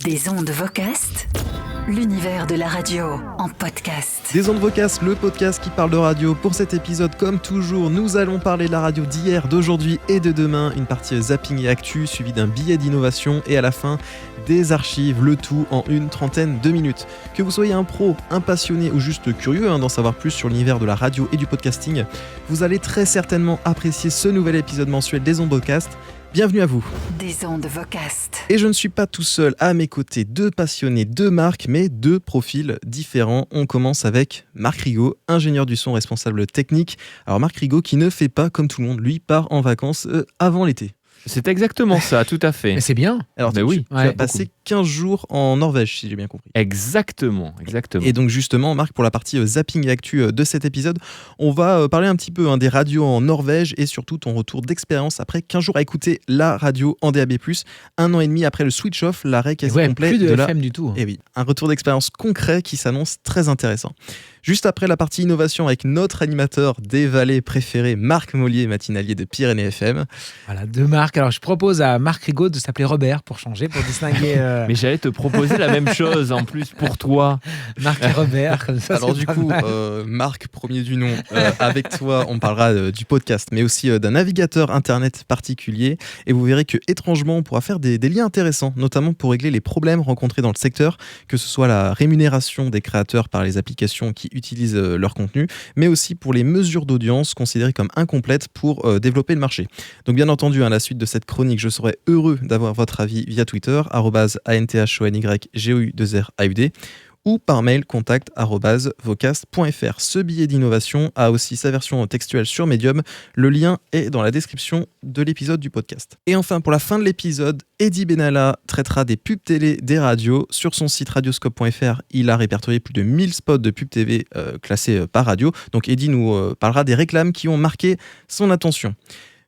Des ondes Vocast, l'univers de la radio en podcast. Des ondes Vocast, le podcast qui parle de radio. Pour cet épisode, comme toujours, nous allons parler de la radio d'hier, d'aujourd'hui et de demain. Une partie zapping et actu, suivie d'un billet d'innovation et à la fin, des archives, le tout en une trentaine de minutes. Que vous soyez un pro, un passionné ou juste curieux d'en savoir plus sur l'univers de la radio et du podcasting, vous allez très certainement apprécier ce nouvel épisode mensuel des ondes Vocast. Bienvenue à vous. Des ondes Vocast. Et je ne suis pas tout seul, à mes côtés, deux passionnés, deux marques, mais deux profils différents. On commence avec Marc Rigaud, ingénieur du son responsable technique. Alors Marc Rigaud qui ne fait pas comme tout le monde, lui part en vacances avant l'été. C'est exactement ça, tout à fait. Mais c'est bien. Alors tu as passé beaucoup. 15 jours en Norvège, si j'ai bien compris. Exactement. Et donc justement, Marc, pour la partie zapping et actu de cet épisode, on va parler un petit peu des radios en Norvège et surtout ton retour d'expérience après 15 jours à écouter la radio en DAB+, un an et demi après le switch-off, l'arrêt quasi complet plus de la FM du tout. Et oui, un retour d'expérience concret qui s'annonce très intéressant. Juste après la partie innovation avec notre animateur des vallées préféré, Marc Mollier, matinalier de Pyrénées FM. Voilà, deux marques. Alors je propose à Marc Rigaud de s'appeler Robert pour changer, pour distinguer. Mais j'allais te proposer la même chose en plus pour toi. Marc et Robert. Comme ça, alors c'est du pas coup, mal. Marc, premier du nom, avec toi, on parlera du podcast, mais aussi d'un navigateur internet particulier. Et vous verrez que étrangement, on pourra faire des liens intéressants, notamment pour régler les problèmes rencontrés dans le secteur, que ce soit la rémunération des créateurs par les applications qui utilisent leur contenu, mais aussi pour les mesures d'audience considérées comme incomplètes pour développer le marché. Donc bien entendu, à la suite de cette chronique, je serai heureux d'avoir votre avis via Twitter, @ANTHONYGEU2RAUD, ou par mail contact@vocast.fr. Ce billet d'innovation a aussi sa version textuelle sur Medium. Le lien est dans la description de l'épisode du podcast. Et enfin, pour la fin de l'épisode, Eddy Benalla traitera des pubs télé des radios. Sur son site radioscope.fr, il a répertorié plus de 1000 spots de pubs TV classés par radio. Donc Eddy nous parlera des réclames qui ont marqué son attention.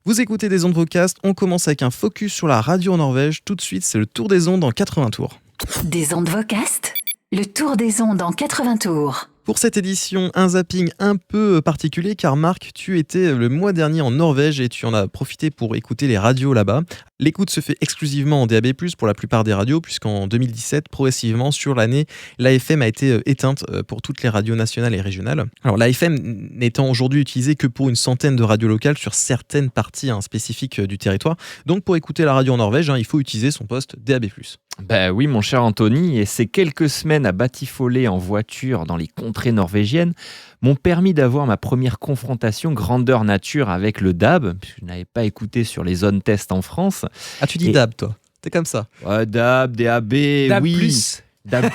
Vous écoutez des ondes Vocast, on commence avec un focus sur la radio en Norvège. Tout de suite, c'est le tour des ondes en 80 tours. Des ondes Vocast, le tour des ondes en 80 tours. Pour cette édition, un zapping un peu particulier car Marc, tu étais le mois dernier en Norvège et tu en as profité pour écouter les radios là-bas. L'écoute se fait exclusivement en DAB+, pour la plupart des radios, puisqu'en 2017, progressivement, sur l'année, l'AFM a été éteinte pour toutes les radios nationales et régionales. Alors l'AFM n'étant aujourd'hui utilisée que pour une centaine de radios locales sur certaines parties spécifiques du territoire. Donc pour écouter la radio en Norvège, il faut utiliser son poste DAB+. Ben oui, mon cher Anthony, et ces quelques semaines à batifoler en voiture dans les contrées norvégiennes m'ont permis d'avoir ma première confrontation grandeur nature avec le DAB, puisque je n'avais pas écouté sur les zones test en France. Ah, tu dis DAB, toi? T'es comme ça? Ouais, DAB, DAB, DAB+. oui. DAB+,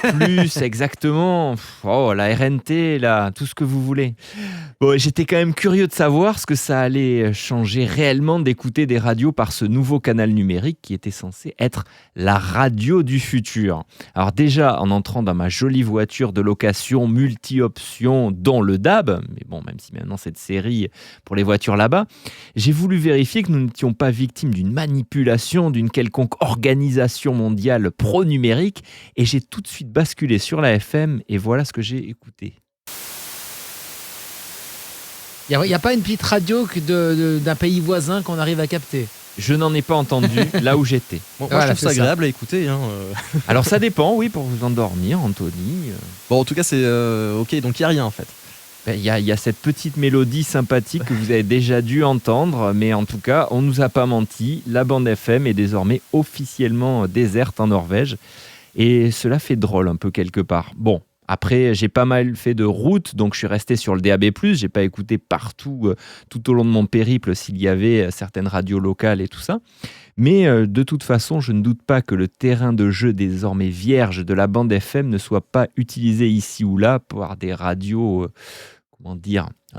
exactement. Oh, la RNT, là, tout ce que vous voulez. Bon, j'étais quand même curieux de savoir ce que ça allait changer réellement d'écouter des radios par ce nouveau canal numérique qui était censé être la radio du futur. Alors déjà, en entrant dans ma jolie voiture de location multi-options, dont le DAB, mais bon, même si maintenant cette série pour les voitures là-bas, j'ai voulu vérifier que nous n'étions pas victimes d'une manipulation, d'une quelconque organisation mondiale pro-numérique, et j'ai tout de suite basculé sur la FM et voilà ce que j'ai écouté. Il n'y a pas une petite radio d'un pays voisin qu'on arrive à capter. Je n'en ai pas entendu là où j'étais. Bon, moi, Voilà, je trouve ça c'est ça. agréable à écouter. Alors ça dépend, oui, pour vous endormir, Anthony. Bon, en tout cas, c'est ok, donc il n'y a rien en fait. Il y a cette petite mélodie sympathique que vous avez déjà dû entendre, mais en tout cas, on ne nous a pas menti. La bande FM est désormais officiellement déserte en Norvège. Et cela fait drôle un peu quelque part. Bon, après, j'ai pas mal fait de route, donc je suis resté sur le DAB+. J'ai pas écouté partout, tout au long de mon périple, s'il y avait certaines radios locales et tout ça. Mais de toute façon, je ne doute pas que le terrain de jeu désormais vierge de la bande FM ne soit pas utilisé ici ou là par des radios, un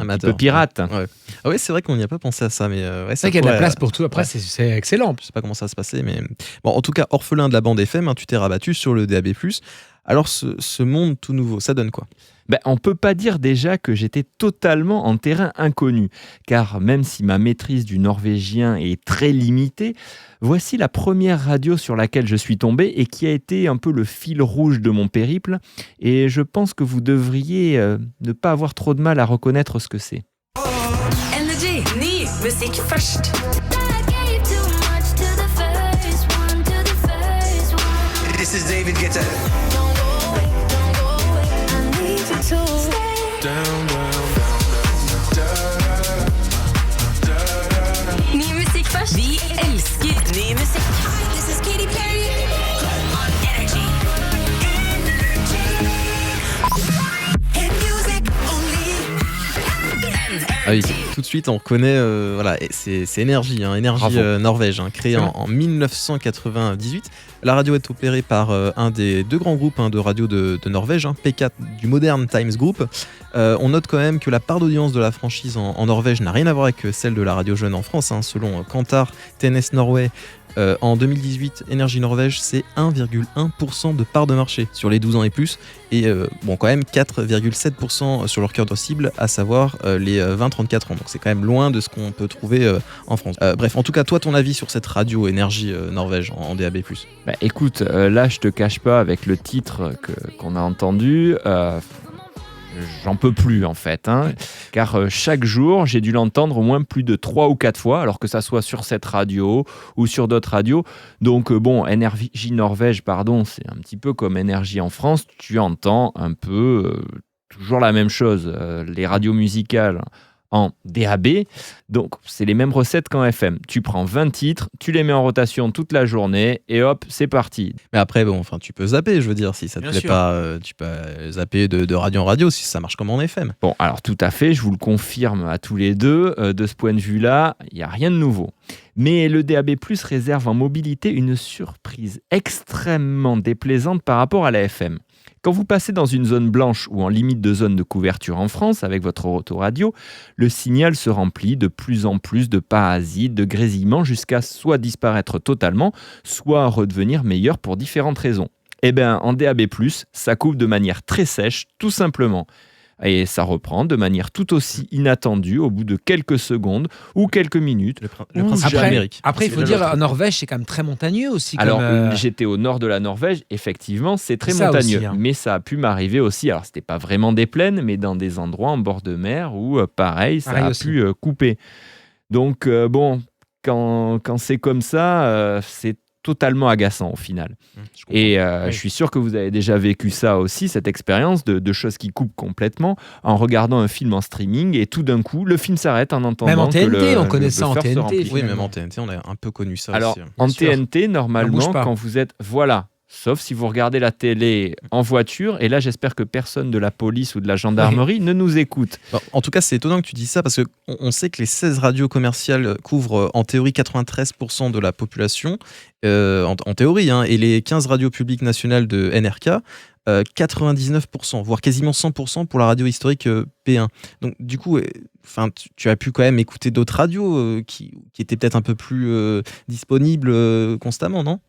petit peu pirates. Ouais. Ah ouais, c'est vrai qu'on n'y a pas pensé à ça, mais ouais, C'est vrai qu'il y a de la place pour tout. Après, c'est excellent. Je sais pas comment ça va se passer, mais bon, en tout cas, orphelin de la bande FM, tu t'es rabattu sur le DAB+. Alors, ce monde tout nouveau, ça donne quoi? On ne peut pas dire déjà que j'étais totalement en terrain inconnu, car même si ma maîtrise du norvégien est très limitée, voici la première radio sur laquelle je suis tombé et qui a été un peu le fil rouge de mon périple, et je pense que vous devriez ne pas avoir trop de mal à reconnaître ce que c'est. Energy, ny musikk først. This is David Guetta. Ny musikk først. Vi elsker ny musikk. Hi, this is Katy Perry. On Energy. Hit music only. Ah oui, tout de suite on reconnaît, voilà, et c'est Energy, Energy Norvège, créé en 1998. La radio est opérée par un des deux grands groupes de radio de Norvège, P4 du Modern Times Group. On note quand même que la part d'audience de la franchise en Norvège n'a rien à voir avec celle de la radio jeune en France. Selon Kantar TNS Norway, en 2018, Energy Norvège, c'est 1,1% de part de marché sur les 12 ans et plus, et quand même 4,7% sur leur cœur de cible, à savoir les 20-34 ans. Donc c'est quand même loin de ce qu'on peut trouver en France. Bref, en tout cas, toi, ton avis sur cette radio Energy Norvège en DAB+. Bah, écoute, là, je te cache pas, avec le titre qu'on a entendu, j'en peux plus en fait, car chaque jour j'ai dû l'entendre au moins plus de 3 ou 4 fois, alors que ça soit sur cette radio ou sur d'autres radios. Donc Energy Norvège, c'est un petit peu comme Energy en France, tu entends un peu toujours la même chose, les radios musicales en DAB, donc c'est les mêmes recettes qu'en FM. Tu prends 20 titres, tu les mets en rotation toute la journée et hop, c'est parti. Mais après, tu peux zapper, je veux dire, si ça te plaît pas, tu peux zapper de radio en radio, si ça marche comme en FM. Bon, alors tout à fait, je vous le confirme à tous les deux, de ce point de vue-là, il n'y a rien de nouveau. Mais le DAB+, réserve en mobilité une surprise extrêmement déplaisante par rapport à la FM. Quand vous passez dans une zone blanche ou en limite de zone de couverture en France avec votre autoradio, le signal se remplit de plus en plus de parasites, de grésillements, jusqu'à soit disparaître totalement, soit redevenir meilleur pour différentes raisons. En DAB+, ça coupe de manière très sèche, tout simplement. Et ça reprend de manière tout aussi inattendue au bout de quelques secondes ou quelques minutes. Le principe de l'Amérique. Après, il faut dire, en Norvège, c'est quand même très montagneux aussi. Alors, j'étais au nord de la Norvège, effectivement, c'est très montagneux. Aussi, mais ça a pu m'arriver aussi, alors c'était pas vraiment des plaines, mais dans des endroits en bord de mer où, pareil, ça a pu couper. Donc, quand c'est comme ça, c'est totalement agaçant au final. Je suis sûr que vous avez déjà vécu ça aussi, cette expérience de choses qui coupent complètement en regardant un film en streaming et tout d'un coup, le film s'arrête en entendant même en TNT, que on connaît ça en TNT. Oui, même en TNT, on a un peu connu ça alors, aussi. En TNT, normalement, quand vous êtes... Voilà. Sauf si vous regardez la télé en voiture, et là j'espère que personne de la police ou de la gendarmerie ne nous écoute. En tout cas, c'est étonnant que tu dises ça, parce qu'on sait que les 16 radios commerciales couvrent en théorie 93% de la population, en théorie, et les 15 radios publiques nationales de NRK, 99%, voire quasiment 100% pour la radio historique P1. Donc du coup, tu as pu quand même écouter d'autres radios qui étaient peut-être un peu plus disponibles constamment, non ?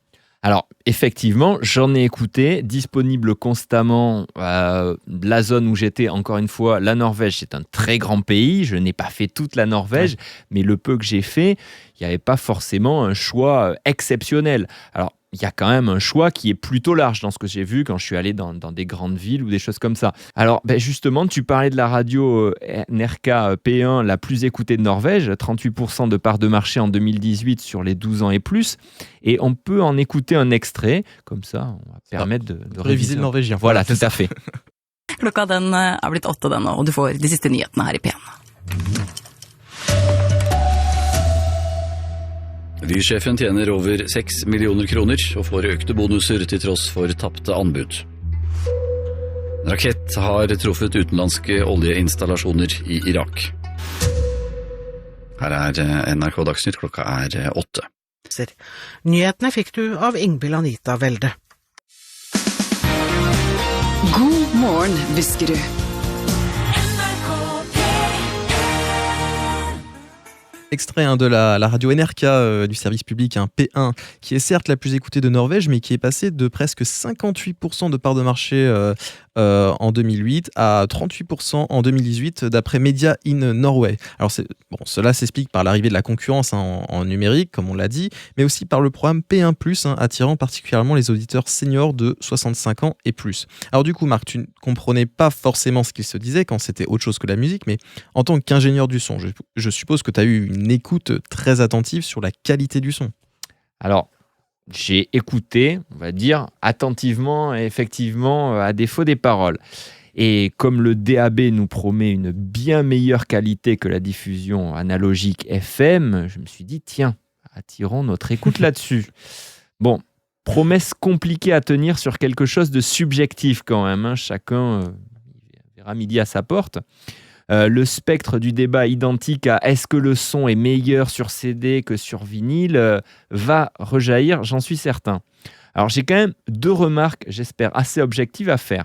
Alors, effectivement, j'en ai écouté, disponible constamment. La zone où j'étais, encore une fois, la Norvège, c'est un très grand pays. Je n'ai pas fait toute la Norvège, mais le peu que j'ai fait, il n'y avait pas forcément un choix exceptionnel. Alors, il y a quand même un choix qui est plutôt large dans ce que j'ai vu quand je suis allé dans des grandes villes ou des choses comme ça. Alors, justement, tu parlais de la radio NRK P1 la plus écoutée de Norvège, 38% de part de marché en 2018 sur les 12 ans et plus. Et on peut en écouter un extrait, comme ça, on va permettre de réviser le norvégien. Voilà, tout à fait. Klokka den er blitt 8 den nå, og du får de siste nyhetene her i P1. Vy-sjefen tjener over 6 millioner kroner og får økte bonuser til tross for tapte anbud. En rakett har truffet utenlandske oljeinstallasjoner i Irak. Her er NRK Dagsnytt, klokka er 8. Nyhetene fikk du av Ingvild Anita Welde. God morgen, Buskerud. Extrait de la radio NRK du service public, P1, qui est certes la plus écoutée de Norvège, mais qui est passée de presque 58% de part de marché en 2008 à 38% en 2018, d'après Media in Norway. Alors cela s'explique par l'arrivée de la concurrence en numérique, comme on l'a dit, mais aussi par le programme P1+, attirant particulièrement les auditeurs seniors de 65 ans et plus. Alors du coup, Marc, tu ne comprenais pas forcément ce qu'il se disait quand c'était autre chose que la musique, mais en tant qu'ingénieur du son, je suppose que tu as eu une écoute très attentive sur la qualité du son. Alors, j'ai écouté, on va dire, attentivement et effectivement, à défaut des paroles. Et comme le DAB nous promet une bien meilleure qualité que la diffusion analogique FM, je me suis dit, tiens, attirons notre écoute là-dessus. Bon, promesse compliquée à tenir sur quelque chose de subjectif quand même, hein. Chacun verra midi à sa porte. Le spectre du débat identique à est-ce que le son est meilleur sur CD que sur vinyle va rejaillir, j'en suis certain. Alors j'ai quand même 2 remarques, j'espère assez objectives à faire.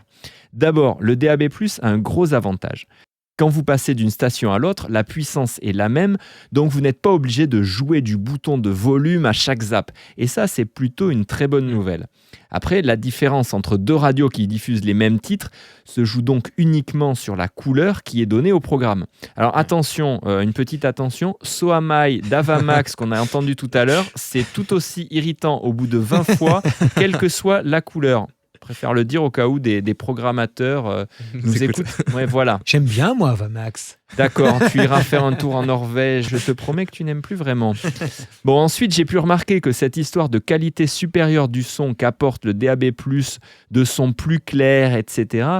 D'abord, le DAB+ a un gros avantage. Quand vous passez d'une station à l'autre, la puissance est la même, donc vous n'êtes pas obligé de jouer du bouton de volume à chaque zap. Et ça, c'est plutôt une très bonne nouvelle. Après, la différence entre 2 radios qui diffusent les mêmes titres se joue donc uniquement sur la couleur qui est donnée au programme. Alors attention, une petite attention, Soamai d'Avamax qu'on a entendu tout à l'heure, c'est tout aussi irritant au bout de 20 fois, quelle que soit la couleur. Je préfère le dire au cas où des programmateurs nous écoutent. Ouais, voilà. J'aime bien, moi, Avamax. D'accord, tu iras faire un tour en Norvège. Je te promets que tu n'aimes plus vraiment. Bon, ensuite, j'ai pu remarquer que cette histoire de qualité supérieure du son qu'apporte le DAB+, de son plus clair, etc.,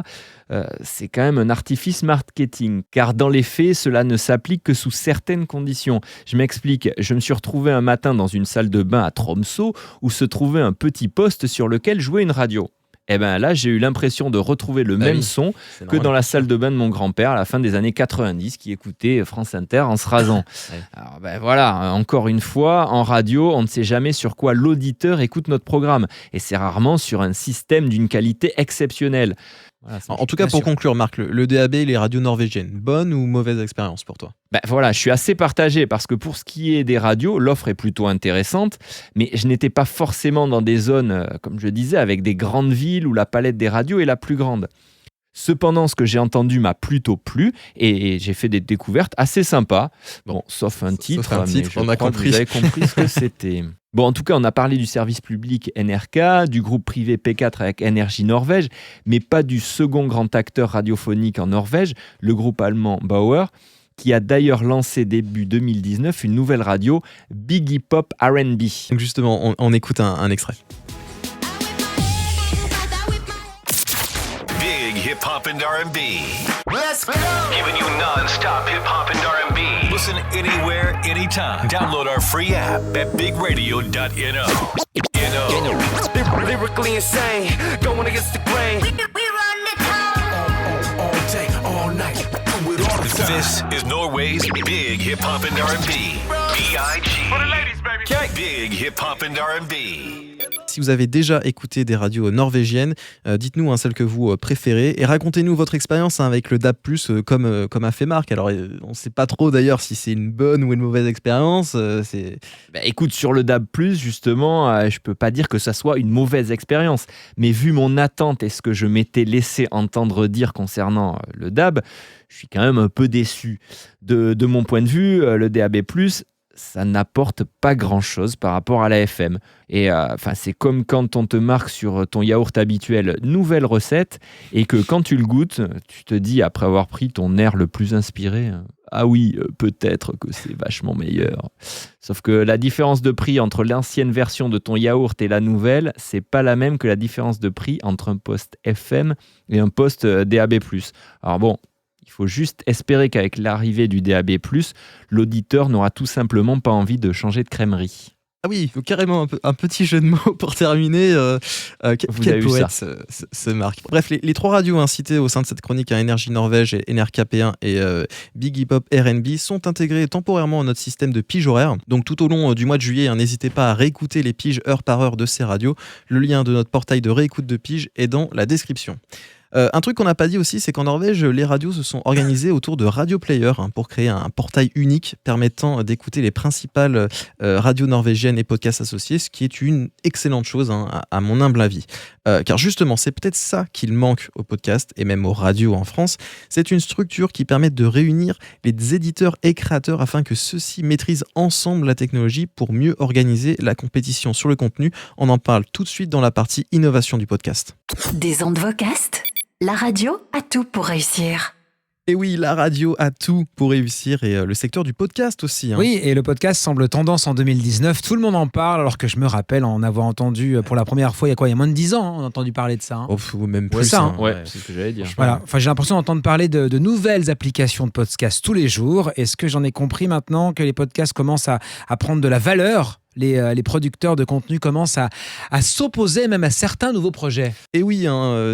c'est quand même un artifice marketing. Car dans les faits, cela ne s'applique que sous certaines conditions. Je m'explique. Je me suis retrouvé un matin dans une salle de bain à Tromsø où se trouvait un petit poste sur lequel jouait une radio. Et bien là, j'ai eu l'impression de retrouver le même son que dans la salle de bain de mon grand-père à la fin des années 90 qui écoutait France Inter en se rasant. Alors ben voilà, encore une fois, en radio, on ne sait jamais sur quoi l'auditeur écoute notre programme. Et c'est rarement sur un système d'une qualité exceptionnelle. Voilà, en tout cas, pour conclure, Marc, le DAB et les radios norvégiennes, bonne ou mauvaise expérience pour toi ? Ben voilà, je suis assez partagé parce que pour ce qui est des radios, l'offre est plutôt intéressante, mais je n'étais pas forcément dans des zones, comme je disais, avec des grandes villes où la palette des radios est la plus grande. Cependant, ce que j'ai entendu m'a plutôt plu et j'ai fait des découvertes assez sympas. Bon, sauf un titre, mais on a compris. Vous avez compris ce que c'était. Bon, en tout cas, on a parlé du service public NRK, du groupe privé P4 avec Energy Norvège, mais pas du second grand acteur radiophonique en Norvège, le groupe allemand Bauer, qui a d'ailleurs lancé début 2019 une nouvelle radio, Biggie Pop R&B. Donc justement, on écoute un extrait. Big hip hop and R&B. Let's go. Giving you non-stop hip hop and R&B. Listen anywhere, anytime. Download our free app at bigradio.no. Lyrically insane, going against the grain. We run the town. All day, all night. Do it all the time. This is Norway's Big Hip Hop and R&B. B.I.G. For the ladies, baby. Big Hip Hop and R&B. Si vous avez déjà écouté des radios norvégiennes, dites-nous celle que vous préférez et racontez-nous votre expérience avec le DAB+, comme a fait Marc. Alors, on ne sait pas trop d'ailleurs si c'est une bonne ou une mauvaise expérience. Écoute, sur le DAB+, justement, je ne peux pas dire que ça soit une mauvaise expérience. Mais vu mon attente et ce que je m'étais laissé entendre dire concernant le DAB, je suis quand même un peu déçu. De mon point de vue, le DAB+, ça n'apporte pas grand-chose par rapport à la FM. Et c'est comme quand on te marque sur ton yaourt habituel nouvelle recette et que quand tu le goûtes, tu te dis, après avoir pris ton air le plus inspiré, ah oui, peut-être que c'est vachement meilleur. Sauf que la différence de prix entre l'ancienne version de ton yaourt et la nouvelle, c'est pas la même que la différence de prix entre un poste FM et un poste DAB+. Alors bon, il faut juste espérer qu'avec l'arrivée du DAB+, l'auditeur n'aura tout simplement pas envie de changer de crèmerie. Ah oui, carrément un petit jeu de mots pour terminer. Quel poète ce Marc. Bref, les 3 radios citées au sein de cette chronique, Energy Norvège, NRK P1 et Biggie Pop R&B, sont intégrées temporairement à notre système de pige horaire. Donc tout au long du mois de juillet, n'hésitez pas à réécouter les piges heure par heure de ces radios. Le lien de notre portail de réécoute de pige est dans la description. Un truc qu'on n'a pas dit aussi, c'est qu'en Norvège, les radios se sont organisées autour de Radio Player pour créer un portail unique permettant d'écouter les principales radios norvégiennes et podcasts associés, ce qui est une excellente chose à mon humble avis. Car justement, c'est peut-être ça qu'il manque aux podcasts et même aux radios en France. C'est une structure qui permet de réunir les éditeurs et créateurs afin que ceux-ci maîtrisent ensemble la technologie pour mieux organiser la compétition sur le contenu. On en parle tout de suite dans la partie innovation du podcast. Des ondes vocastes, la radio a tout pour réussir. Et oui, la radio a tout pour réussir et le secteur du podcast aussi. Oui, et le podcast semble tendance en 2019. Tout le monde en parle, alors que je me rappelle en avoir entendu pour la première fois, il y a moins de 10 ans, on a entendu parler de ça. Ou même plus. Ouais, c'est ce que j'allais dire. Voilà. Enfin, j'ai l'impression d'entendre parler de nouvelles applications de podcast tous les jours. Est-ce que j'en ai compris maintenant que les podcasts commencent à prendre de la valeur ? Les producteurs de contenu commencent à s'opposer même à certains nouveaux projets. Et oui,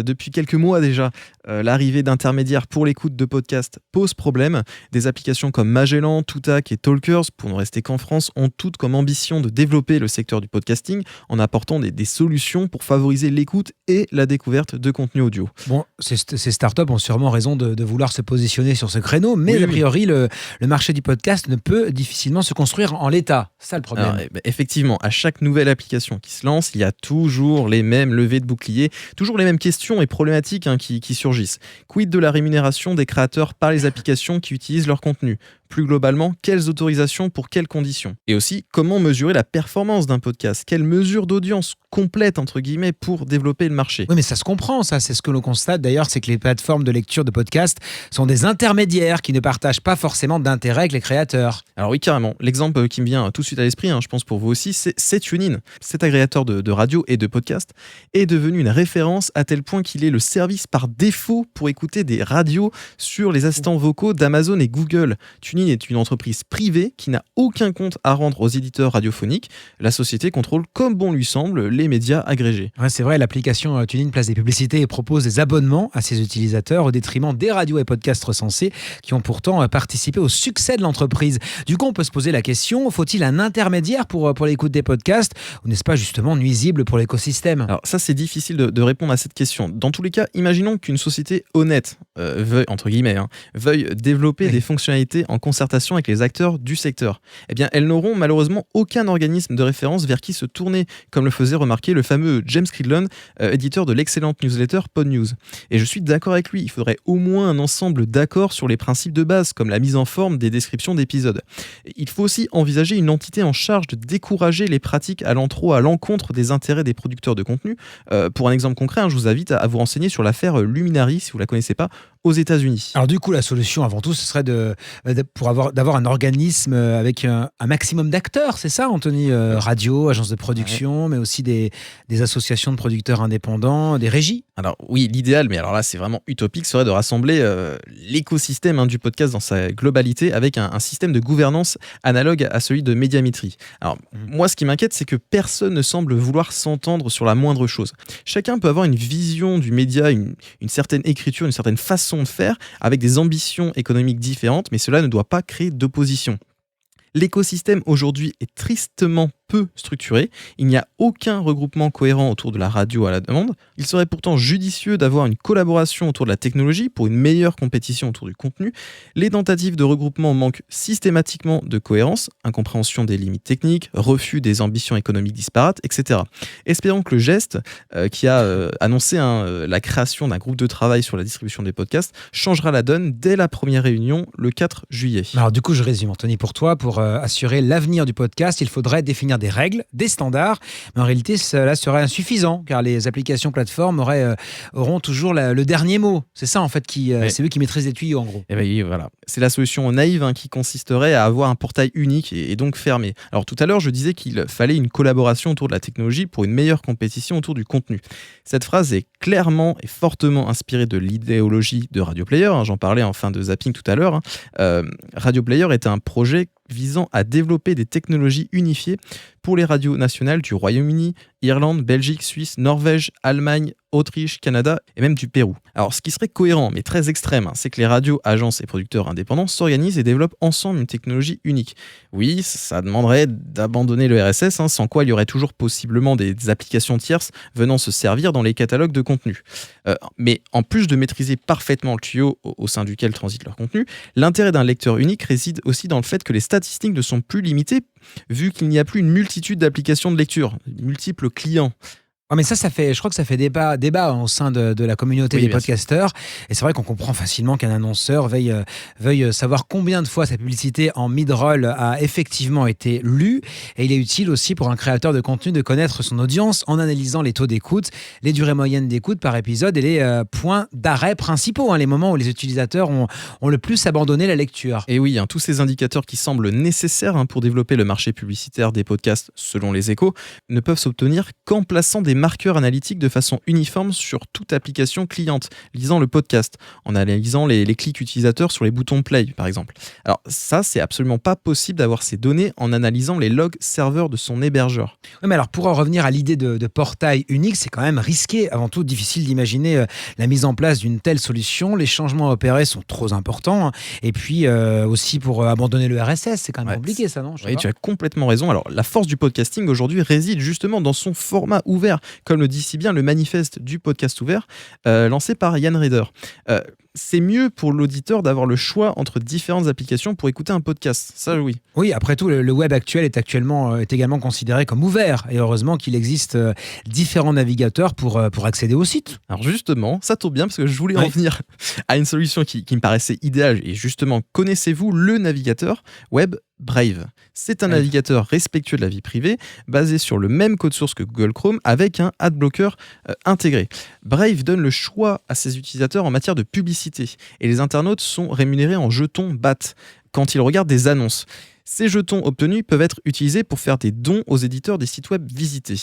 depuis quelques mois déjà, l'arrivée d'intermédiaires pour l'écoute de podcasts pose problème. Des applications comme Magellan, Toutac et Talkers, pour ne rester qu'en France, ont toutes comme ambition de développer le secteur du podcasting en apportant des solutions pour favoriser l'écoute et la découverte de contenu audio. Bon, ces startups ont sûrement raison de vouloir se positionner sur ce créneau, mais a priori, le marché du podcast ne peut difficilement se construire en l'état. C'est ça le problème. Alors, effectivement, à chaque nouvelle application qui se lance, il y a toujours les mêmes levées de boucliers, toujours les mêmes questions et problématiques qui surgissent. Quid de la rémunération des créateurs par les applications qui utilisent leur contenu ? Plus globalement, quelles autorisations pour quelles conditions ? Et aussi, comment mesurer la performance d'un podcast ? Quelles mesures d'audience complètes, entre guillemets, pour développer le marché ? Oui, mais ça se comprend, ça. C'est ce que l'on constate d'ailleurs, c'est que les plateformes de lecture de podcasts sont des intermédiaires qui ne partagent pas forcément d'intérêt avec les créateurs. Alors oui, carrément. L'exemple qui me vient tout de suite à l'esprit, je pense pour vous aussi, c'est TuneIn. Cet agrégateur de radio et de podcast est devenu une référence à tel point qu'il est le service par défaut pour écouter des radios sur les assistants vocaux d'Amazon et Google. TuneIn est une entreprise privée qui n'a aucun compte à rendre aux éditeurs radiophoniques. La société contrôle, comme bon lui semble, les médias agrégés. Ouais, c'est vrai, l'application TuneIn place des publicités et propose des abonnements à ses utilisateurs au détriment des radios et podcasts recensés qui ont pourtant participé au succès de l'entreprise. Du coup, on peut se poser la question, faut-il un intermédiaire pour l'écoute des podcasts ou n'est-ce pas justement nuisible pour l'écosystème ? Alors ça, c'est difficile de répondre à cette question. Dans tous les cas, imaginons qu'une société honnête veuille, entre guillemets, veuille développer des fonctionnalités en concertation avec les acteurs du secteur. Eh bien, elles n'auront malheureusement aucun organisme de référence vers qui se tourner, comme le faisait remarquer le fameux James Cridland, éditeur de l'excellente newsletter PodNews. Et je suis d'accord avec lui, il faudrait au moins un ensemble d'accords sur les principes de base, comme la mise en forme des descriptions d'épisodes. Il faut aussi envisager une entité en charge de décourager les pratiques allant trop à l'encontre des intérêts des producteurs de contenu. Pour un exemple concret, je vous invite à vous renseigner sur l'affaire Luminary, si vous ne la connaissez pas, aux États-Unis. Alors du coup, la solution avant tout, ce serait d'avoir un organisme avec un maximum d'acteurs, c'est ça, Anthony ? Radio, agences de production, mais aussi des associations de producteurs indépendants, des régies. Alors oui, l'idéal, mais alors là c'est vraiment utopique, serait de rassembler l'écosystème du podcast dans sa globalité avec un système de gouvernance analogue à celui de Médiamétrie. Alors moi, ce qui m'inquiète, c'est que personne ne semble vouloir s'entendre sur la moindre chose. Chacun peut avoir une vision du média, une certaine écriture, une certaine façon de faire, avec des ambitions économiques différentes, mais cela ne doit pas créer d'opposition. L'écosystème aujourd'hui est tristement peu structuré. Il n'y a aucun regroupement cohérent autour de la radio à la demande. Il serait pourtant judicieux d'avoir une collaboration autour de la technologie pour une meilleure compétition autour du contenu. Les tentatives de regroupement manquent systématiquement de cohérence, incompréhension des limites techniques, refus des ambitions économiques disparates, etc. Espérons que le geste qui a annoncé la création d'un groupe de travail sur la distribution des podcasts changera la donne dès la première réunion le 4 juillet. Alors du coup, je résume, Anthony, pour toi, pour assurer l'avenir du podcast, il faudrait définir des règles, des standards, mais en réalité cela serait insuffisant car les applications plateformes auront toujours le dernier mot. C'est ça en fait c'est eux qui maîtrisent les tuyaux en gros. Et bien, voilà. C'est la solution naïve qui consisterait à avoir un portail unique et donc fermé. Alors tout à l'heure je disais qu'il fallait une collaboration autour de la technologie pour une meilleure compétition autour du contenu. Cette phrase est clairement et fortement inspirée de l'idéologie de Radio Player, j'en parlais en fin de zapping tout à l'heure. Radio Player est un projet visant à développer des technologies unifiées pour les radios nationales du Royaume-Uni, Irlande, Belgique, Suisse, Norvège, Allemagne, Autriche, Canada et même du Pérou. Alors ce qui serait cohérent mais très extrême, c'est que les radios, agences et producteurs indépendants s'organisent et développent ensemble une technologie unique. Oui, ça demanderait d'abandonner le RSS, sans quoi il y aurait toujours possiblement des applications tierces venant se servir dans les catalogues de contenu. Mais en plus de maîtriser parfaitement le tuyau au sein duquel transite leur contenu, l'intérêt d'un lecteur unique réside aussi dans le fait que les statistiques ne sont plus limitées vu qu'il n'y a plus une multitude d'applications de lecture, multiples clients. Mais je crois que ça fait débat au sein de la communauté Oui, des bien podcasteurs. Et c'est vrai qu'on comprend facilement qu'un annonceur veuille savoir combien de fois sa publicité en mid-roll a effectivement été lue. Et il est utile aussi pour un créateur de contenu de connaître son audience en analysant les taux d'écoute, les durées moyennes d'écoute par épisode et les points d'arrêt principaux, les moments où les utilisateurs ont le plus abandonné la lecture. Et oui, tous ces indicateurs qui semblent nécessaires pour développer le marché publicitaire des podcasts, selon les Échos, ne peuvent s'obtenir qu'en plaçant des marqueurs analytiques de façon uniforme sur toute application cliente, lisant le podcast, en analysant les clics utilisateurs sur les boutons play, par exemple. Alors ça, c'est absolument pas possible d'avoir ces données en analysant les logs serveurs de son hébergeur. Oui, mais alors pour en revenir à l'idée de portail unique, c'est quand même risqué. Avant tout, difficile d'imaginer la mise en place d'une telle solution. Les changements à opérer sont trop importants. Et puis aussi pour abandonner le RSS, c'est quand même compliqué ça, non? Oui, tu as complètement raison. Alors la force du podcasting aujourd'hui réside justement dans son format ouvert, comme le dit si bien le manifeste du podcast ouvert, lancé par Yann Reader. C'est mieux pour l'auditeur d'avoir le choix entre différentes applications pour écouter un podcast. Ça, oui. Oui, après tout, le web actuel est également considéré comme ouvert. Et heureusement qu'il existe différents navigateurs pour accéder au site. Alors justement, ça tombe bien parce que je voulais en venir à une solution qui me paraissait idéale. Et justement, connaissez-vous le navigateur web Brave? C'est un navigateur respectueux de la vie privée, basé sur le même code source que Google Chrome, avec un adblocker intégré. Brave donne le choix à ses utilisateurs en matière de publicité, et les internautes sont rémunérés en jetons BAT quand ils regardent des annonces. Ces jetons obtenus peuvent être utilisés pour faire des dons aux éditeurs des sites web visités.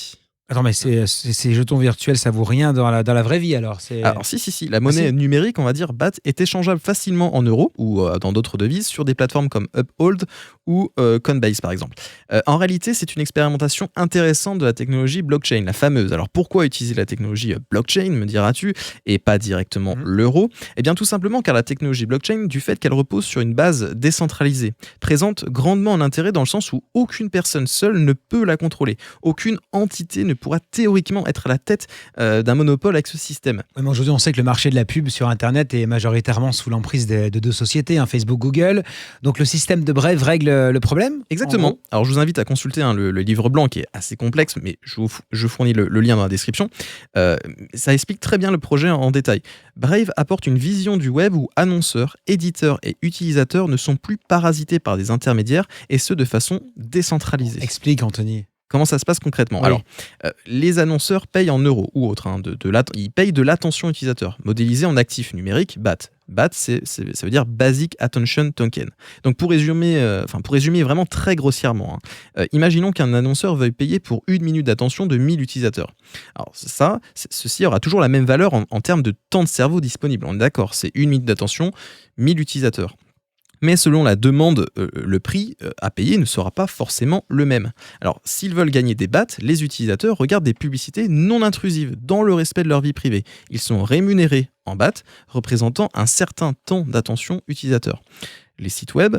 Attends, mais ces jetons virtuels, ça vaut rien dans la vraie vie alors? Alors si, la monnaie numérique, on va dire BAT, est échangeable facilement en euros ou dans d'autres devises sur des plateformes comme Uphold ou Coinbase par exemple. En réalité, c'est une expérimentation intéressante de la technologie blockchain, la fameuse. Alors pourquoi utiliser la technologie blockchain, me diras-tu, et pas directement l'euro? Eh bien tout simplement car la technologie blockchain, du fait qu'elle repose sur une base décentralisée, présente grandement un intérêt dans le sens où aucune personne seule ne peut la contrôler. Aucune entité ne pourra théoriquement être à la tête d'un monopole avec ce système. Oui, mais aujourd'hui, on sait que le marché de la pub sur Internet est majoritairement sous l'emprise de deux sociétés, Facebook, Google. Donc le système de Brave règle le problème? Exactement. Alors je vous invite à consulter le livre blanc qui est assez complexe, mais je fournis le lien dans la description. Ça explique très bien le projet en détail. Brave apporte une vision du web où annonceurs, éditeurs et utilisateurs ne sont plus parasités par des intermédiaires, et ce de façon décentralisée. Explique, Anthony. Comment ça se passe concrètement? Oui. Alors, les annonceurs payent en euros ou autres. Ils payent de l'attention utilisateur, modélisée en actif numérique, BAT. BAT, ça veut dire Basic Attention Token. Donc, pour résumer vraiment très grossièrement, imaginons qu'un annonceur veuille payer pour 1 minute d'attention de 1000 utilisateurs. Alors, ceci aura toujours la même valeur en termes de temps de cerveau disponible. On est d'accord, c'est 1 minute d'attention, 1000 utilisateurs. Mais selon la demande, le prix à payer ne sera pas forcément le même. Alors, s'ils veulent gagner des BAT, les utilisateurs regardent des publicités non intrusives, dans le respect de leur vie privée. Ils sont rémunérés en BAT, représentant un certain temps d'attention utilisateur. Les sites web,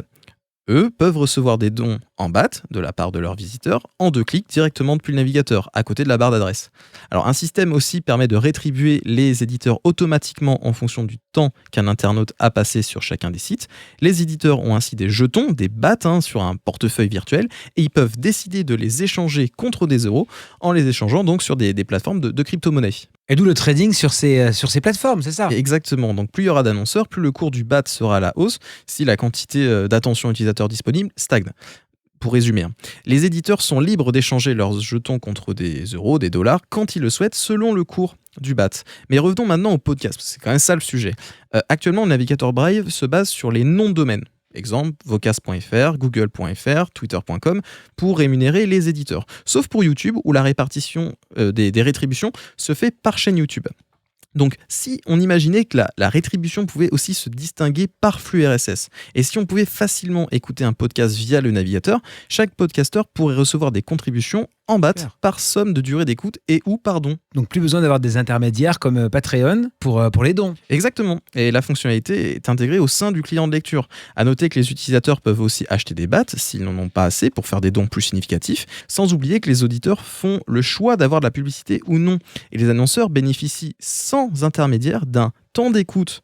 eux, peuvent recevoir des dons en BAT de la part de leurs visiteurs en 2 clics directement depuis le navigateur, à côté de la barre d'adresse. Alors, un système aussi permet de rétribuer les éditeurs automatiquement en fonction du temps qu'un internaute a passé sur chacun des sites. Les éditeurs ont ainsi des jetons, des BAT sur un portefeuille virtuel, et ils peuvent décider de les échanger contre des euros en les échangeant donc sur des plateformes de crypto-monnaie. Et d'où le trading sur ces plateformes, c'est ça? Exactement. Donc plus il y aura d'annonceurs, plus le cours du BAT sera à la hausse si la quantité d'attention utilisateur disponible stagne. Pour résumer, les éditeurs sont libres d'échanger leurs jetons contre des euros, des dollars, quand ils le souhaitent, selon le cours du BAT. Mais revenons maintenant au podcast, parce que c'est quand même ça le sujet. Actuellement, le navigateur Brave se base sur les noms de domaines. Exemple, vocas.fr, google.fr, twitter.com, pour rémunérer les éditeurs. Sauf pour YouTube, où la répartition des rétributions se fait par chaîne YouTube. Donc, si on imaginait que la rétribution pouvait aussi se distinguer par flux RSS, et si on pouvait facilement écouter un podcast via le navigateur, chaque podcasteur pourrait recevoir des contributions en BAT par somme de durée d'écoute et ou par don. Donc plus besoin d'avoir des intermédiaires comme Patreon pour les dons. Exactement. Et la fonctionnalité est intégrée au sein du client de lecture. À noter que les utilisateurs peuvent aussi acheter des BAT s'ils n'en ont pas assez pour faire des dons plus significatifs, sans oublier que les auditeurs font le choix d'avoir de la publicité ou non. Et les annonceurs bénéficient sans intermédiaire d'un temps d'écoute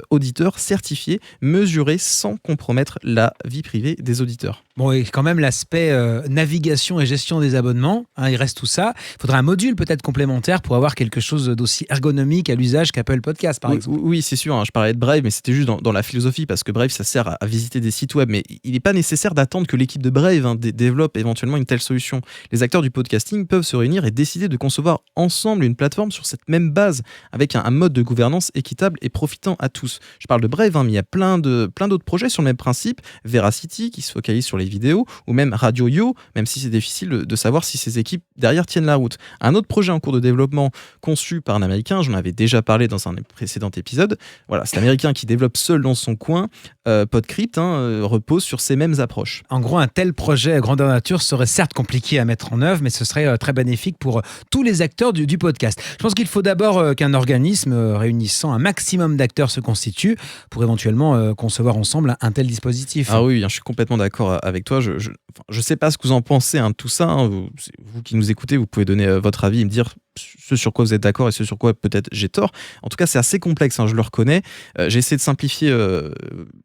auditeurs certifiés, mesurés sans compromettre la vie privée des auditeurs. Bon, et quand même l'aspect navigation et gestion des abonnements, il reste tout ça. Il faudra un module peut-être complémentaire pour avoir quelque chose d'aussi ergonomique à l'usage qu'Apple Podcast, par exemple. Oui, c'est sûr, je parlais de Brave, mais c'était juste dans la philosophie, parce que Brave, ça sert à visiter des sites web, mais il n'est pas nécessaire d'attendre que l'équipe de Brave développe éventuellement une telle solution. Les acteurs du podcasting peuvent se réunir et décider de concevoir ensemble une plateforme sur cette même base, avec un mode de gouvernance équitable et profitant à tous. Je parle de Brave, mais il y a plein d'autres projets sur le même principe, Veracity, qui se focalise sur les vidéos, ou même Radio Yo, même si c'est difficile de savoir si ces équipes derrière tiennent la route. Un autre projet en cours de développement conçu par un Américain, j'en avais déjà parlé dans un précédent épisode, voilà, c'est l'Américain qui développe seul dans son coin, Podcrypt repose sur ces mêmes approches. En gros, un tel projet grandeur nature serait certes compliqué à mettre en œuvre, mais ce serait très bénéfique pour tous les acteurs du podcast. Je pense qu'il faut d'abord qu'un organisme réunissant un maximum d'acteurs se constitue pour éventuellement concevoir ensemble un tel dispositif. Ah oui, je suis complètement d'accord avec toi. Je sais pas ce que vous en pensez de tout ça. Vous qui nous écoutez, vous pouvez donner votre avis et me dire ce sur quoi vous êtes d'accord et ce sur quoi peut-être j'ai tort. En tout cas, c'est assez complexe, je le reconnais. J'ai essayé de simplifier,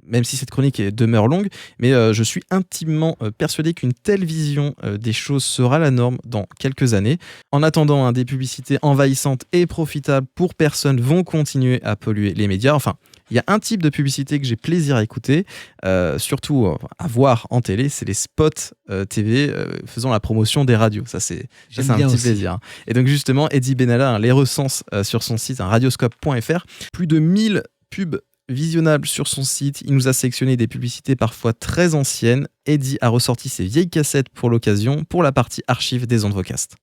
même si cette chronique demeure longue, mais je suis intimement persuadé qu'une telle vision des choses sera la norme dans quelques années. En attendant, des publicités envahissantes et profitables pour personne vont continuer à polluer les médias. Enfin, il y a un type de publicité que j'ai plaisir à écouter, surtout à voir en télé, c'est les spots TV faisant la promotion des radios. Ça, c'est un petit plaisir. Et donc justement, Eddie Benalla les recense sur son site, radioscope.fr. Plus de 1000 pubs visionnables sur son site. Il nous a sélectionné des publicités parfois très anciennes. Eddie a ressorti ses vieilles cassettes pour l'occasion, pour la partie archive des ondes Vocast.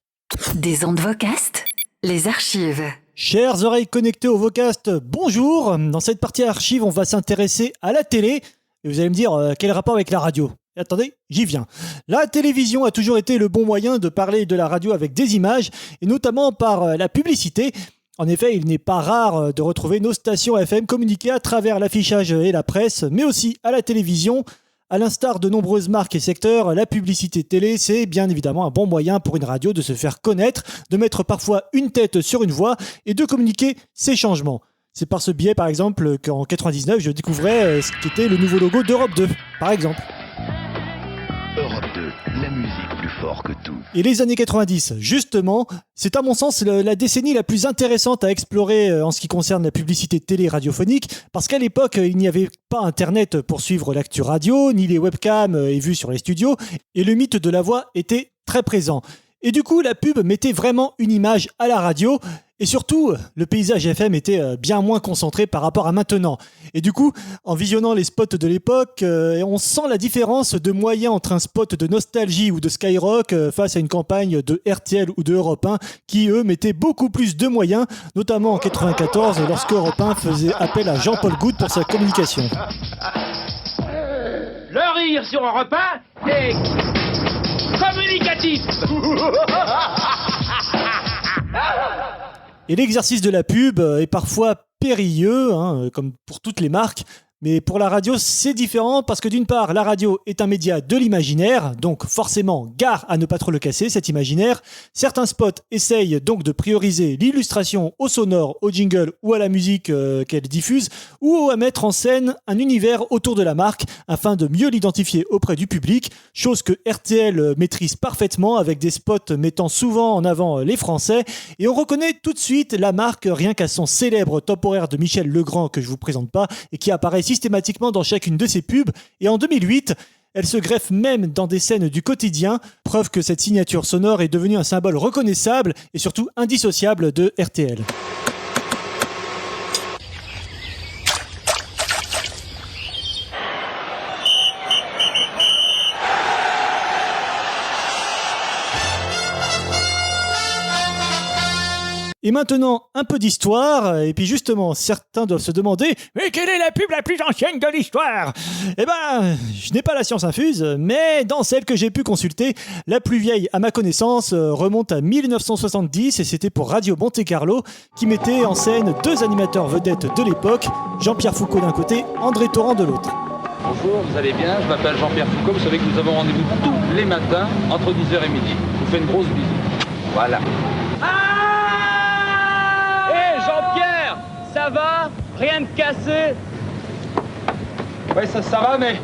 Des ondes Vocast, les archives. Chères oreilles connectées au Vocast, bonjour. Dans cette partie archive, on va s'intéresser à la télé. Et vous allez me dire, quel rapport avec la radio ? Et attendez, j'y viens. La télévision a toujours été le bon moyen de parler de la radio avec des images, et notamment par la publicité. En effet, il n'est pas rare de retrouver nos stations FM communiquer à travers l'affichage et la presse, mais aussi à la télévision. À l'instar de nombreuses marques et secteurs, la publicité télé, c'est bien évidemment un bon moyen pour une radio de se faire connaître, de mettre parfois une tête sur une voix et de communiquer ses changements. C'est par ce biais, par exemple, qu'en 99, je découvrais ce qu'était le nouveau logo d'Europe 2, par exemple. Europe 2, la musique plus fort que tout. Et les années 90, justement, c'est à mon sens la décennie la plus intéressante à explorer en ce qui concerne la publicité télé radiophonique, parce qu'à l'époque, il n'y avait pas Internet pour suivre l'actu radio, ni les webcams et vues sur les studios, et le mythe de la voix était très présent. Et du coup, la pub mettait vraiment une image à la radio, et surtout, le paysage FM était bien moins concentré par rapport à maintenant. Et du coup, en visionnant les spots de l'époque, on sent la différence de moyens entre un spot de Nostalgie ou de Skyrock face à une campagne de RTL ou de Europe 1 qui, eux, mettaient beaucoup plus de moyens, notamment en 94, lorsque Europe 1 faisait appel à Jean-Paul Goutte pour sa communication. Le rire sur Europe 1 est communicatif. Et l'exercice de la pub est parfois périlleux, comme pour toutes les marques. Mais pour la radio, c'est différent parce que d'une part, la radio est un média de l'imaginaire, donc forcément, gare à ne pas trop le casser, cet imaginaire. Certains spots essayent donc de prioriser l'illustration au sonore, au jingle ou à la musique qu'elle diffuse, ou à mettre en scène un univers autour de la marque afin de mieux l'identifier auprès du public, chose que RTL maîtrise parfaitement avec des spots mettant souvent en avant les Français. Et on reconnaît tout de suite la marque rien qu'à son célèbre top horaire de Michel Legrand que je vous présente pas et qui apparaît systématiquement dans chacune de ses pubs. Et en 2008, elle se greffe même dans des scènes du quotidien, preuve que cette signature sonore est devenue un symbole reconnaissable et surtout indissociable de RTL. Et maintenant, un peu d'histoire, et puis justement, certains doivent se demander « Mais quelle est la pub la plus ancienne de l'histoire ?» Eh ben, je n'ai pas la science infuse, mais dans celle que j'ai pu consulter, la plus vieille à ma connaissance remonte à 1970, et c'était pour Radio Monte-Carlo, qui mettait en scène deux animateurs vedettes de l'époque, Jean-Pierre Foucault d'un côté, André Torrent de l'autre. Bonjour, vous allez bien, je m'appelle Jean-Pierre Foucault, vous savez que nous avons rendez-vous tous les matins, entre 10h et midi. Je vous fais une grosse bisou. Voilà. Jean-Pierre, ça va ? Rien de cassé. Ouais, ça va, mais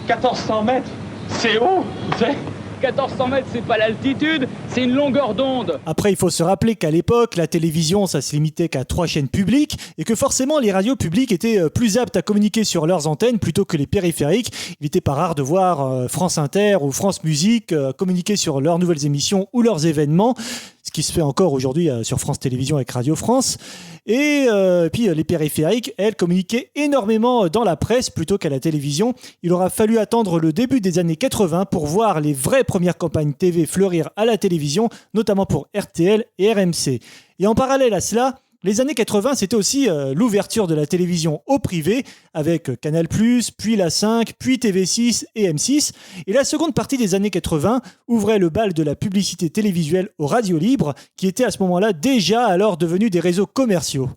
1400 mètres, c'est haut, tu sais. 1400 mètres, c'est pas l'altitude, c'est une longueur d'onde. Après, il faut se rappeler qu'à l'époque, la télévision, ça se limitait qu'à 3 chaînes publiques et que forcément, les radios publiques étaient plus aptes à communiquer sur leurs antennes plutôt que les périphériques. Il n'était pas rare de voir France Inter ou France Musique communiquer sur leurs nouvelles émissions ou leurs événements, ce qui se fait encore aujourd'hui sur France Télévisions avec Radio France. Et puis les périphériques, elles, communiquaient énormément dans la presse plutôt qu'à la télévision. Il aura fallu attendre le début des années 80 pour voir les vraies premières campagnes TV fleurir à la télévision, notamment pour RTL et RMC. Et en parallèle à cela, les années 80, c'était aussi l'ouverture de la télévision au privé avec Canal+, puis la 5, puis TV6 et M6. Et la seconde partie des années 80 ouvrait le bal de la publicité télévisuelle aux radios libres, qui étaient à ce moment-là déjà alors devenus des réseaux commerciaux.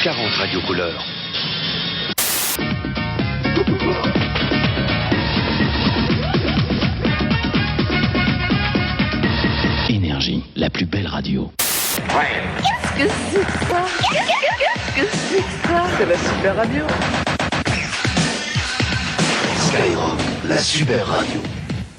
40 radiocouleurs. Énergie, la plus belle radio. Qu'est-ce que c'est que ça? Qu'est-ce que c'est que ça? C'est la super radio. Skyrock, la super radio.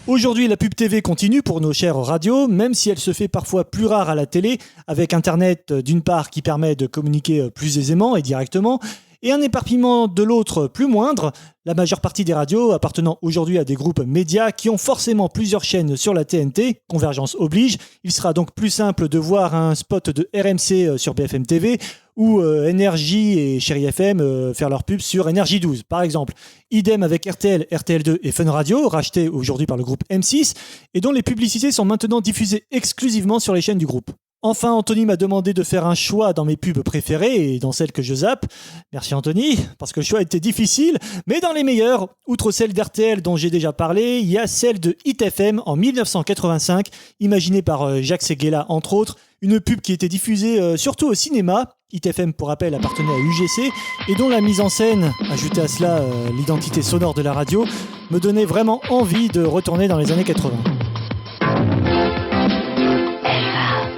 Aujourd'hui, la pub TV continue pour nos chères radios, même si elle se fait parfois plus rare à la télé, avec Internet d'une part qui permet de communiquer plus aisément et directement, et un éparpillement de l'autre plus moindre. La majeure partie des radios appartenant aujourd'hui à des groupes médias qui ont forcément plusieurs chaînes sur la TNT, convergence oblige. Il sera donc plus simple de voir un spot de RMC sur BFM TV ou Énergie et Chéri FM faire leur pub sur Énergie 12 par exemple. Idem avec RTL, RTL2 et Fun Radio, rachetés aujourd'hui par le groupe M6 et dont les publicités sont maintenant diffusées exclusivement sur les chaînes du groupe. Enfin, Anthony m'a demandé de faire un choix dans mes pubs préférées et dans celles que je zappe. Merci Anthony, parce que le choix était difficile, mais dans les meilleures, outre celle d'RTL dont j'ai déjà parlé, il y a celle de Hit FM en 1985, imaginée par Jacques Séguéla entre autres, une pub qui était diffusée surtout au cinéma. Hit FM, pour rappel, appartenait à UGC et dont la mise en scène, ajoutée à cela l'identité sonore de la radio, me donnait vraiment envie de retourner dans les années 80.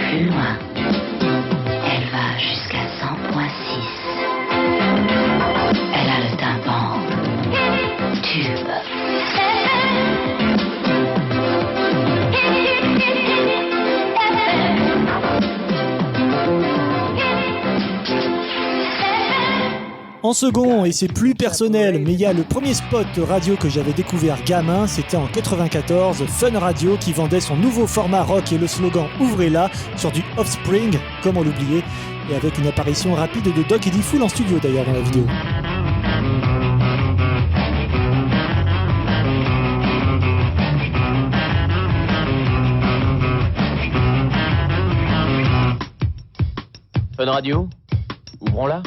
Plus loin. Elle va jusqu'à 100.6. Elle a le tympan tube. En second, et c'est plus personnel, mais il y a le premier spot radio que j'avais découvert gamin, c'était en 94, Fun Radio qui vendait son nouveau format rock et le slogan « Ouvrez-la » sur du Offspring, comment l'oublier, et avec une apparition rapide de Doc Eddie Fool en studio d'ailleurs dans la vidéo. Fun Radio, ouvrons-la.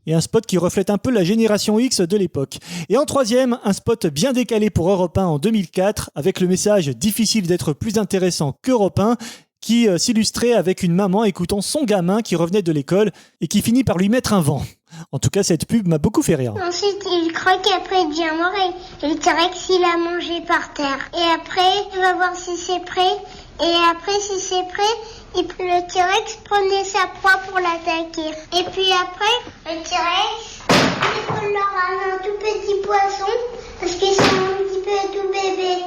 Et un spot qui reflète un peu la génération X de l'époque. Et en troisième, un spot bien décalé pour Europe 1 en 2004, avec le message « Difficile d'être plus intéressant qu'Europe 1 », qui s'illustrait avec une maman écoutant son gamin qui revenait de l'école et qui finit par lui mettre un vent. En tout cas, cette pub m'a beaucoup fait rire. Ensuite, il croque, après il devient mort et le T-Rex, il a mangé par terre. Et après, il va voir si c'est prêt. Et après, si c'est prêt, le T-Rex prenait sa proie pour l'attaquer. Et puis après, le T-Rex, il leur ramène un tout petit poisson parce qu'ils sont un petit peu tout bébé.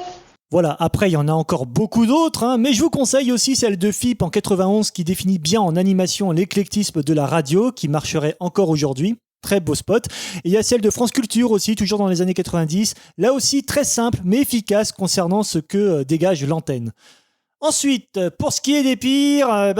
Voilà, après il y en a encore beaucoup d'autres, mais je vous conseille aussi celle de FIP en 91 qui définit bien en animation l'éclectisme de la radio qui marcherait encore aujourd'hui. Très beau spot. Et il y a celle de France Culture aussi, toujours dans les années 90. Là aussi très simple mais efficace concernant ce que dégage l'antenne. Ensuite, pour ce qui est des pires,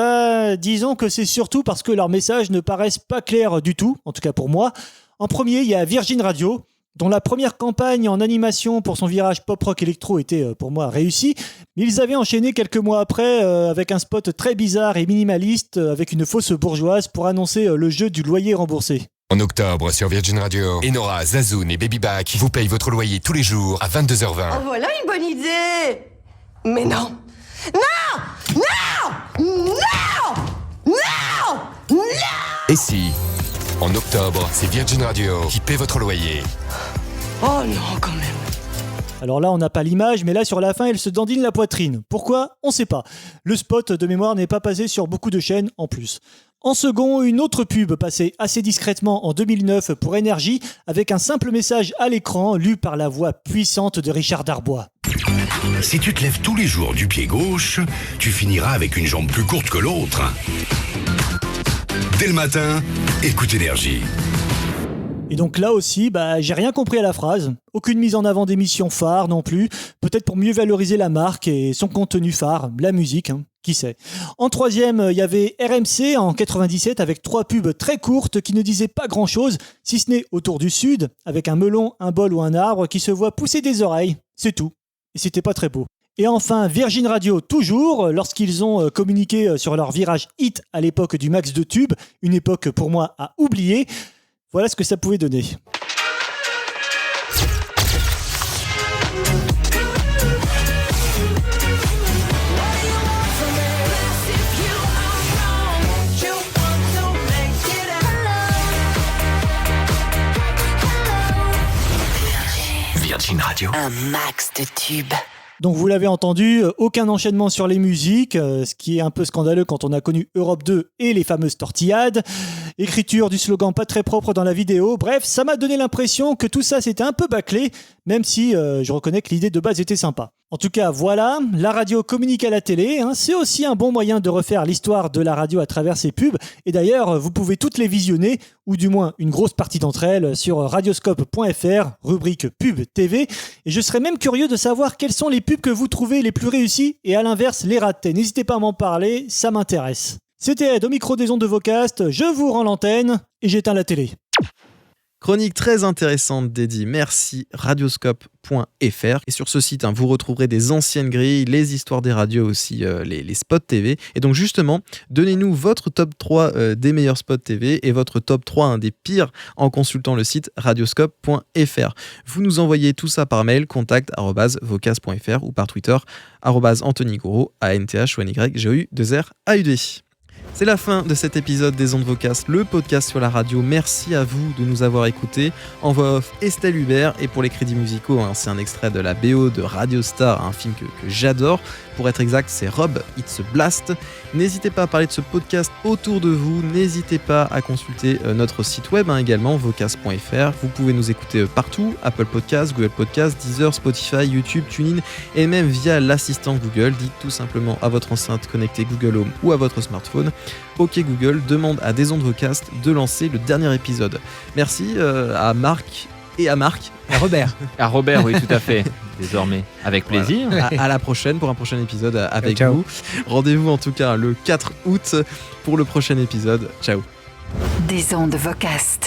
disons que c'est surtout parce que leurs messages ne paraissent pas clairs du tout, en tout cas pour moi. En premier, il y a Virgin Radio, dont la première campagne en animation pour son virage pop-rock électro était pour moi réussie, mais ils avaient enchaîné quelques mois après avec un spot très bizarre et minimaliste avec une fausse bourgeoise pour annoncer le jeu du loyer remboursé. En octobre, sur Virgin Radio, Enora, Zazoun et Baby Back vous payent votre loyer tous les jours à 22h20. Oh, voilà une bonne idée! Mais non! Non! Non! Non! Non! Non! Et si, en octobre, c'est Virgin Radio qui paie votre loyer. Oh non, quand même. Alors là, on n'a pas l'image, mais là, sur la fin, elle se dandine la poitrine. Pourquoi ? On sait pas. Le spot de mémoire n'est pas passé sur beaucoup de chaînes en plus. En second, une autre pub passée assez discrètement en 2009 pour Énergie, avec un simple message à l'écran lu par la voix puissante de Richard Darbois. Si tu te lèves tous les jours du pied gauche, tu finiras avec une jambe plus courte que l'autre. Dès le matin, écoute Énergie. Et donc là aussi, j'ai rien compris à la phrase. Aucune mise en avant d'émissions phares non plus. Peut-être pour mieux valoriser la marque et son contenu phare, la musique, qui sait. En troisième, il y avait RMC en 97 avec 3 pubs très courtes qui ne disaient pas grand-chose, si ce n'est autour du Sud, avec un melon, un bol ou un arbre qui se voit pousser des oreilles. C'est tout. Et c'était pas très beau. Et enfin, Virgin Radio, toujours, lorsqu'ils ont communiqué sur leur virage hit à l'époque du max de tubes, une époque pour moi à oublier. Voilà ce que ça pouvait donner. Virgin Radio. Un max de tubes. Donc vous l'avez entendu, aucun enchaînement sur les musiques, ce qui est un peu scandaleux quand on a connu Europe 2 et les fameuses tortillades. Écriture du slogan pas très propre dans la vidéo. Bref, ça m'a donné l'impression que tout ça c'était un peu bâclé, même si je reconnais que l'idée de base était sympa. En tout cas, voilà, la radio communique à la télé. C'est aussi un bon moyen de refaire l'histoire de la radio à travers ses pubs. Et d'ailleurs, vous pouvez toutes les visionner, ou du moins une grosse partie d'entre elles, sur radioscope.fr, rubrique pub TV. Et je serais même curieux de savoir quelles sont les pubs que vous trouvez les plus réussies et à l'inverse les ratées. N'hésitez pas à m'en parler, ça m'intéresse. C'était Ed au micro des ondes de Vocast, je vous rends l'antenne et j'éteins la télé. Chronique très intéressante dédiée, merci radioscope.fr. Et sur ce site, vous retrouverez des anciennes grilles, les histoires des radios aussi, les spots TV. Et donc justement, donnez-nous votre top 3 des meilleurs spots TV et votre top 3 des pires en consultant le site radioscope.fr. Vous nous envoyez tout ça par mail, contact@vocast.fr ou par Twitter, @Anthony Gouraud, ANTHONYGOU2RAUD. C'est la fin de cet épisode des Ondes Vocast, le podcast sur la radio. Merci à vous de nous avoir écoutés. En voix off, Estelle Hubert. Et pour les crédits musicaux, c'est un extrait de la BO de Radio Star, un film que j'adore. Pour être exact, c'est Rob It's a Blast. N'hésitez pas à parler de ce podcast autour de vous. N'hésitez pas à consulter notre site web également, vocast.fr. Vous pouvez nous écouter partout, Apple Podcasts, Google Podcasts, Deezer, Spotify, YouTube, TuneIn et même via l'assistant Google. Dites tout simplement à votre enceinte connectée Google Home ou à votre smartphone: OK Google, demande à des Ondes Vocast de lancer le dernier épisode. Merci à Marc et à Marc. À Robert. À Robert, oui, tout à fait. Désormais. Avec plaisir. Voilà. À la prochaine pour un prochain épisode avec vous. Rendez-vous en tout cas le 4 août pour le prochain épisode. Ciao. Des Ondes Vocast.